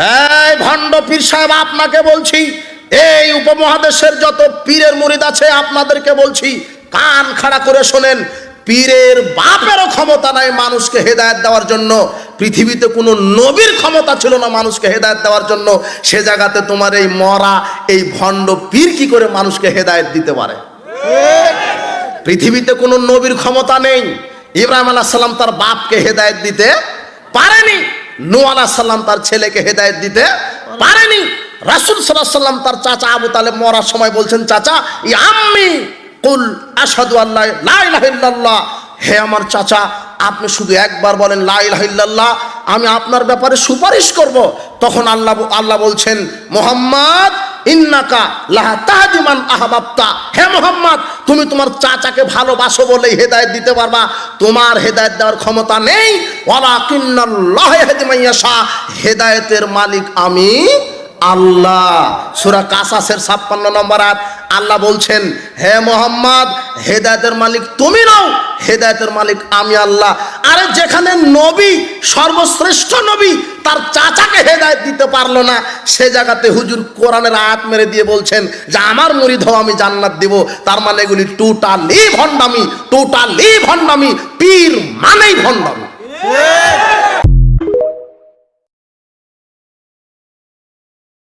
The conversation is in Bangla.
এই ভণ্ড পীর সাহেব, আপনাকে বলছি, এই উপমহাদেশের যত পীরের মুরিদ আছে আপনাদেরকে বলছি, কান খাড়া করে শোনেন। পীরের বাপেরও ক্ষমতা নাই মানুষকে হেদায়েত দেওয়ার জন্য। পৃথিবীতে কোনো নবীর ক্ষমতা ছিল না মানুষকে হেদায়েত দেওয়ার জন্য। সে জায়গাতে তোমার এই মরা এই ভণ্ড পীর কি করে মানুষকে হেদায়েত দিতে পারে? পৃথিবীতে কোনো নবীর ক্ষমতা নেই। ইব্রাহিম আলাইহিস সালাম তার বাপকে হেদায়েত দিতে পারেনি, নূহ আলাইহিস সালাম তার ছেলেকে হেদায়েত দিতে পারেনি। রাসূল সাল্লাল্লাহু আলাইহি ওয়াসাল্লাম তার চাচা আবু তালেব মরার সময় বলছেন, চাচা ইয়া আম্মি কুল আশহাদু আল্লা ইলাহা ইল্লাল্লাহ, হে আমার চাচা আপনি শুধু একবার বলেন লা ইলাহা ইল্লাল্লাহ, আমি আপনার ব্যাপারে সুপারিশ করব। তখন আল্লাহ বলছেন, মুহাম্মদ ইন্নাকা লাহা তাহদি মান আহবাবতা, হে মুহাম্মদ তুমি তোমার চাচাকে ভালোবাসো বলেই হেদায়েত দিতে পারবা, তোমার হেদায়েত দেওয়ার ক্ষমতা নেই। ওয়ালাকিন্নাল্লাহ ইয়াহদি মান ইয়াশা, হেদায়েতের মালিক আমি আল্লাহ। সূরা কাসাসের 56 নম্বর আয়াত আল্লাহ বলছেন, হে মুহাম্মদ হেদায়েতের মালিক তুমি নও, হেদায়েতের মালিক আমি আল্লাহ। আরে যেখানে নবী সর্বশ্রেষ্ঠ নবী তার চাচাকে হেদায়েত দিতে পারলো না, সে জায়গাতে হুজুর কোরআনের আয়াত মেরে দিয়ে বলছেন যে আমার মুরিদ হও আমি জান্নাত দিব। তার মানে এগুলি টোটালি ভণ্ডামি, টোটালি ভণ্ডামি। পীর মানেই ভণ্ডামি।